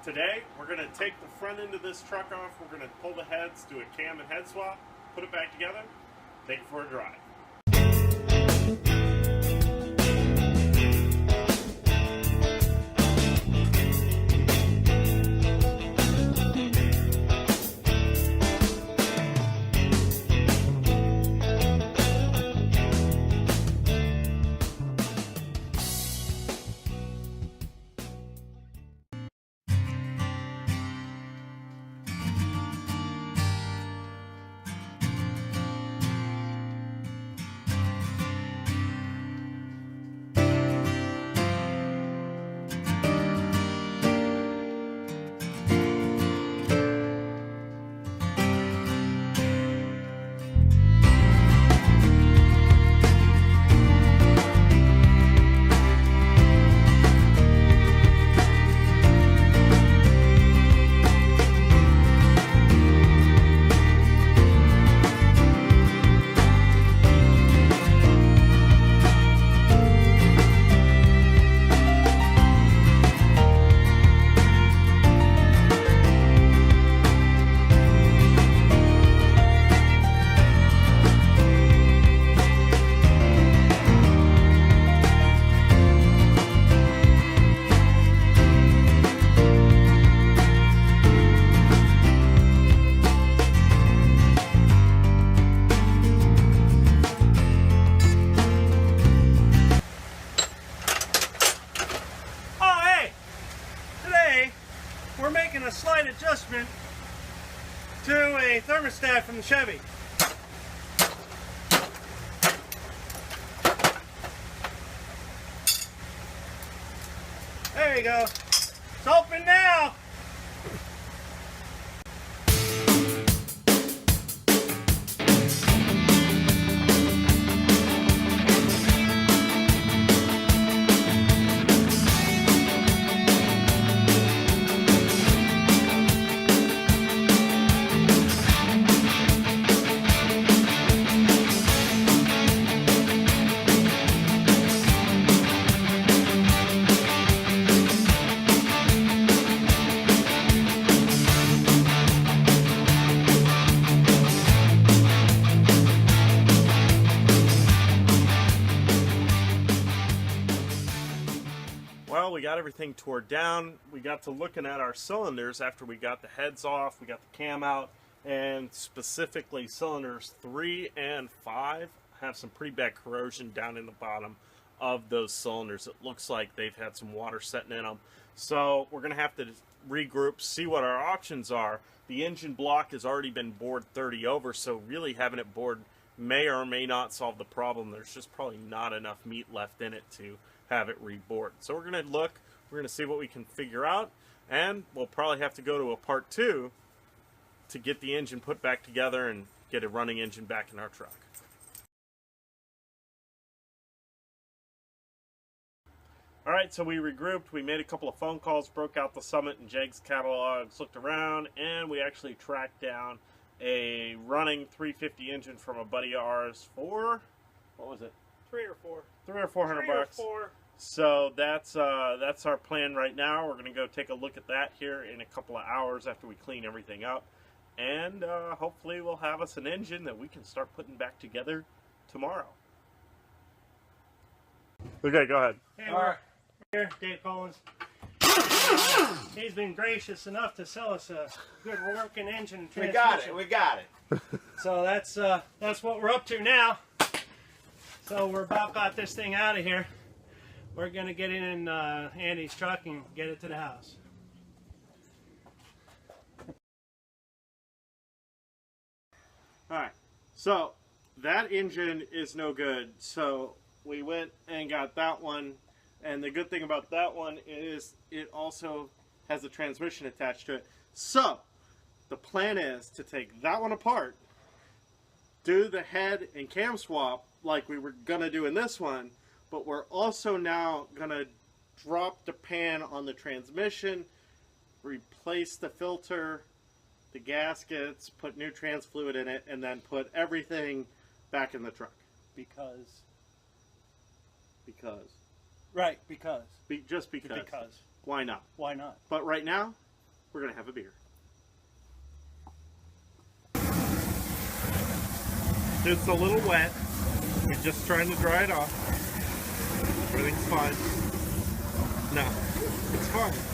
Today, we're going to take the front end of this truck off, we're going to pull the heads, do a cam and head swap, put it back together, take it for a drive. We're making a slight adjustment to a thermostat from the Chevy. There you go. It's open now. Well, we got everything tore down. We got to looking at our cylinders after we got the heads off, we got the cam out, and specifically cylinders 3 and 5 have some pretty bad corrosion down in the bottom of those cylinders. It looks like they've had some water setting in them. So we're going to have to regroup, see what our options are. The engine block has already been bored 30 over, so really having it bored may or may not solve the problem. There's just probably not enough meat left in it to have it rebored. So we're going to look, we're going to see what we can figure out, and we'll probably have to go to a part 2 to get the engine put back together and get a running engine back in our truck. Alright, so we regrouped, we made a couple of phone calls, broke out the Summit and Jegs catalogs, looked around, and we actually tracked down a running 350 engine from a buddy of ours for, what was it? $300 or $400 bucks. So that's our plan right now. We're going to go take a look at that here in a couple of hours after we clean everything up, and hopefully we'll have us an engine that we can start putting back together tomorrow. Okay, go ahead. Hey, we're here, Dave Collins. He's been gracious enough to sell us a good working engine and transmission. We got it. So that's what we're up to now. So we're about got this thing out of here. We're going to get it in Andy's truck and get it to the house. Alright, so that engine is no good. So we went and got that one. And the good thing about that one is it also has a transmission attached to it. So the plan is to take that one apart, do the head and cam swap like we were going to do in this one, but we're also now going to drop the pan on the transmission, replace the filter, the gaskets, put new trans fluid in it, and then put everything back in the truck. Because. Because. Right, because. Just because. Because. Why not? Why not? But right now, we're going to have a beer. It's a little wet. We're just trying to dry it off. Everything's fine. No, it's fine.